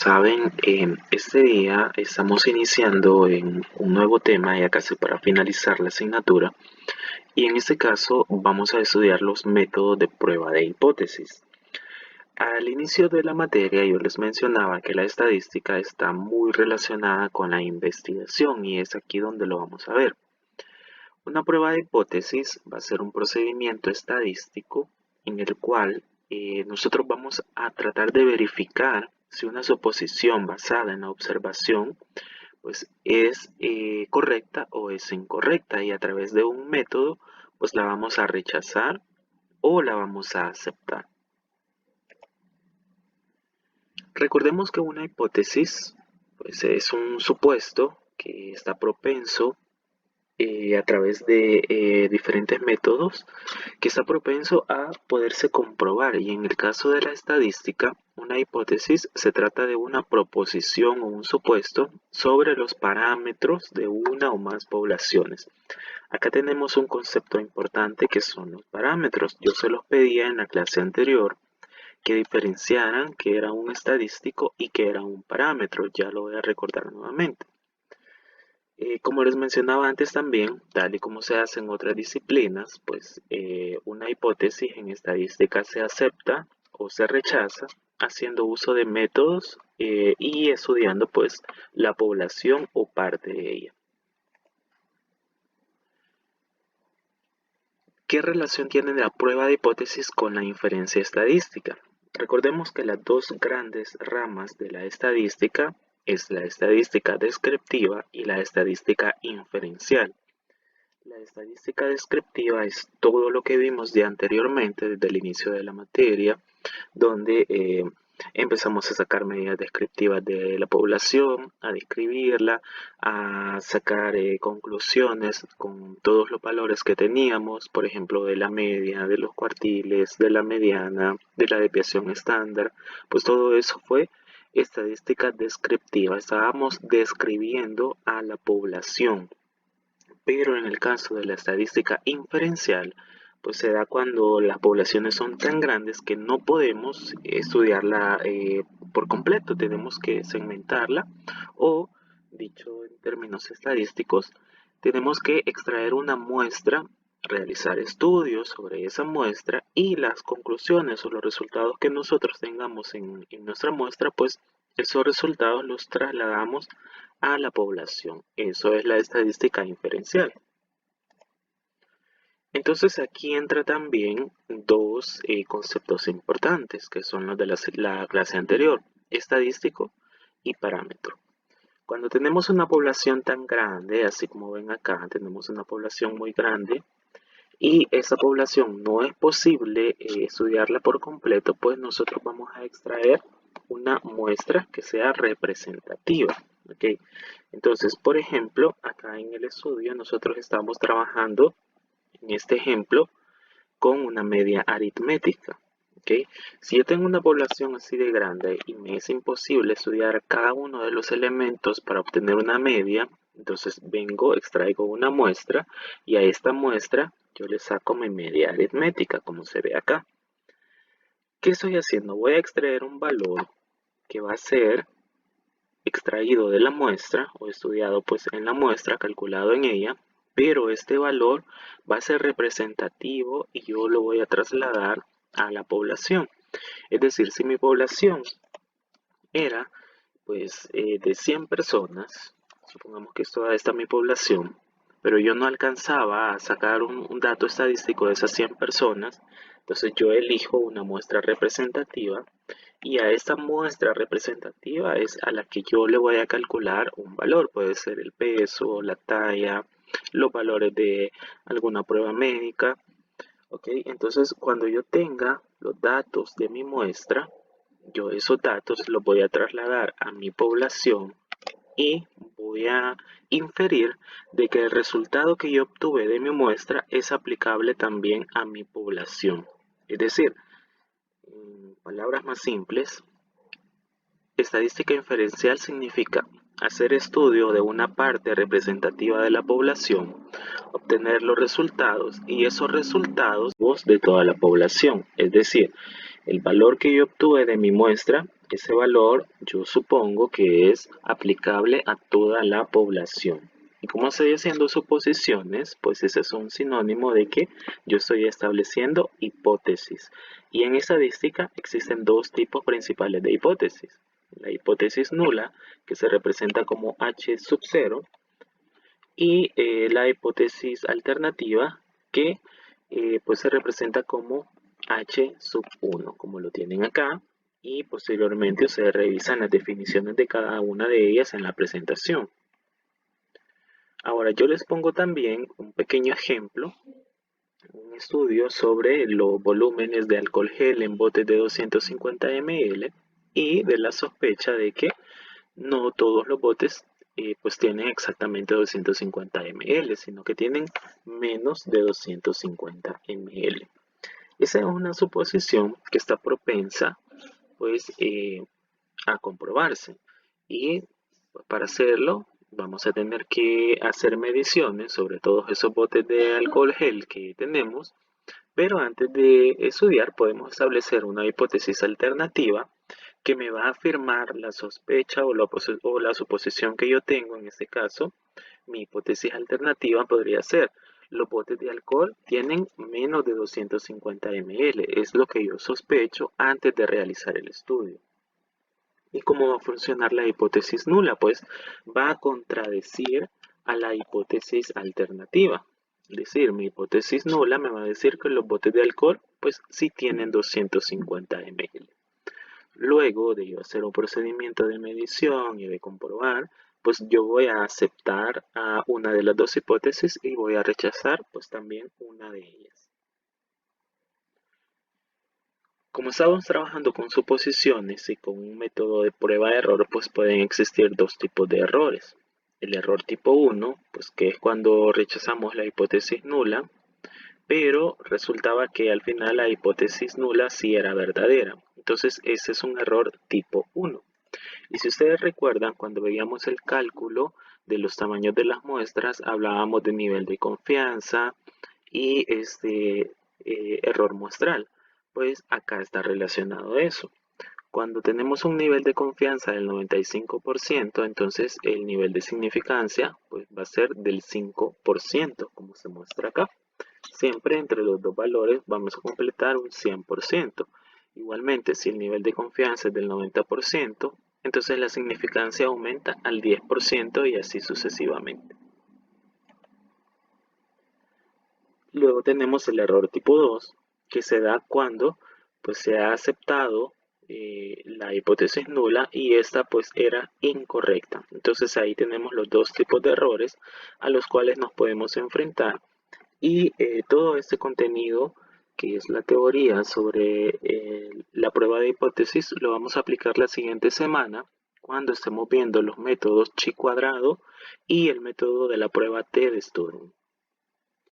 saben, este día estamos iniciando en un nuevo tema ya casi para finalizar la asignatura y en este caso vamos a estudiar los métodos de prueba de hipótesis. Al inicio de la materia yo les mencionaba que la estadística está muy relacionada con la investigación y es aquí donde lo vamos a ver. Una prueba de hipótesis va a ser un procedimiento estadístico en el cual nosotros vamos a tratar de verificar si una suposición basada en la observación pues es correcta o es incorrecta y a través de un método pues la vamos a rechazar o la vamos a aceptar. Recordemos que una hipótesis pues es un supuesto que está propenso a través de diferentes métodos que está propenso a poderse comprobar y en el caso de la estadística, una hipótesis se trata de una proposición o un supuesto sobre los parámetros de una o más poblaciones. Acá tenemos un concepto importante que son los parámetros. Yo se los pedía en la clase anterior que diferenciaran qué era un estadístico y qué era un parámetro. Ya lo voy a recordar nuevamente. Como les mencionaba antes también, tal y como se hace en otras disciplinas, pues una hipótesis en estadística se acepta o se rechaza haciendo uso de métodos y estudiando pues la población o parte de ella. ¿Qué relación tiene la prueba de hipótesis con la inferencia estadística? Recordemos que las dos grandes ramas de la estadística es la estadística descriptiva y la estadística inferencial. La estadística descriptiva es todo lo que vimos ya anteriormente desde el inicio de la materia, donde empezamos a sacar medidas descriptivas de la población, a describirla, a sacar conclusiones con todos los valores que teníamos, por ejemplo, de la media, de los cuartiles, de la mediana, de la desviación estándar, pues todo eso fue estadística descriptiva. Estábamos describiendo a la población. Pero en el caso de la estadística inferencial, pues se da cuando las poblaciones son tan grandes que no podemos estudiarla por completo, tenemos que segmentarla o, dicho en términos estadísticos, tenemos que extraer una muestra, realizar estudios sobre esa muestra y las conclusiones o los resultados que nosotros tengamos en nuestra muestra, pues esos resultados los trasladamos a la población. Eso es la estadística inferencial. Entonces aquí entra también dos conceptos importantes que son los de la clase anterior, estadístico y parámetro. Cuando tenemos una población tan grande, así como ven acá, tenemos una población muy grande y esa población no es posible estudiarla por completo, pues nosotros vamos a extraer una muestra que sea representativa. ¿Okay? Entonces, por ejemplo, acá en el estudio nosotros estamos trabajando en este ejemplo con una media aritmética. ¿Okay? Si yo tengo una población así de grande y me es imposible estudiar cada uno de los elementos para obtener una media, entonces vengo, extraigo una muestra y a esta muestra yo le saco mi media aritmética, como se ve acá. ¿Qué estoy haciendo? Voy a extraer un valor que va a ser extraído de la muestra o estudiado pues en la muestra, calculado en ella, pero este valor va a ser representativo y yo lo voy a trasladar a la población. Es decir, si mi población era pues de 100 personas, supongamos que esta es mi población, pero yo no alcanzaba a sacar un dato estadístico de esas 100 personas, entonces yo elijo una muestra representativa y a esta muestra representativa es a la que yo le voy a calcular un valor, puede ser el peso, la talla, los valores de alguna prueba médica. ¿Ok? Entonces cuando yo tenga los datos de mi muestra, yo esos datos los voy a trasladar a mi población y voy a inferir de que el resultado que yo obtuve de mi muestra es aplicable también a mi población. Es decir, en palabras más simples, estadística inferencial significa hacer estudio de una parte representativa de la población, obtener los resultados y esos resultados de toda la población. Es decir, el valor que yo obtuve de mi muestra ese valor yo supongo que es aplicable a toda la población. Y como estoy haciendo suposiciones, pues ese es un sinónimo de que yo estoy estableciendo hipótesis. Y en estadística existen dos tipos principales de hipótesis. La hipótesis nula, que se representa como H sub 0, y la hipótesis alternativa, que pues se representa como H sub 1, como lo tienen acá, y posteriormente ustedes revisan las definiciones de cada una de ellas en la presentación. Ahora yo les pongo también un pequeño ejemplo, un estudio sobre los volúmenes de alcohol gel en botes de 250 ml y de la sospecha de que no todos los botes pues tienen exactamente 250 ml, sino que tienen menos de 250 ml. Esa es una suposición que está propensa pues a comprobarse, y para hacerlo vamos a tener que hacer mediciones sobre todos esos botes de alcohol gel que tenemos, pero antes de estudiar podemos establecer una hipótesis alternativa que me va a afirmar la sospecha o la suposición que yo tengo. En este caso, mi hipótesis alternativa podría ser: los botes de alcohol tienen menos de 250 ml. Es lo que yo sospecho antes de realizar el estudio. ¿Y cómo va a funcionar la hipótesis nula? Pues va a contradecir a la hipótesis alternativa. Es decir, mi hipótesis nula me va a decir que los botes de alcohol pues sí tienen 250 ml. Luego de yo hacer un procedimiento de medición y de comprobar, pues yo voy a aceptar a una de las dos hipótesis y voy a rechazar pues también una de ellas. Como estamos trabajando con suposiciones y con un método de prueba-error, pues pueden existir dos tipos de errores. El error tipo 1, pues que es cuando rechazamos la hipótesis nula, pero resultaba que al final la hipótesis nula sí era verdadera. Entonces ese es un error tipo 1. Y si ustedes recuerdan, cuando veíamos el cálculo de los tamaños de las muestras, hablábamos de nivel de confianza y error muestral. Pues acá está relacionado eso. Cuando tenemos un nivel de confianza del 95%, entonces el nivel de significancia pues, va a ser del 5%, como se muestra acá. Siempre entre los dos valores vamos a completar un 100%. Igualmente, si el nivel de confianza es del 90%, entonces la significancia aumenta al 10% y así sucesivamente. Luego tenemos el error tipo 2, que se da cuando pues, se ha aceptado la hipótesis nula y esta pues era incorrecta. Entonces ahí tenemos los dos tipos de errores a los cuales nos podemos enfrentar. Y todo este contenido, que es la teoría sobre la prueba de hipótesis, lo vamos a aplicar la siguiente semana cuando estemos viendo los métodos chi cuadrado y el método de la prueba T de Sturm.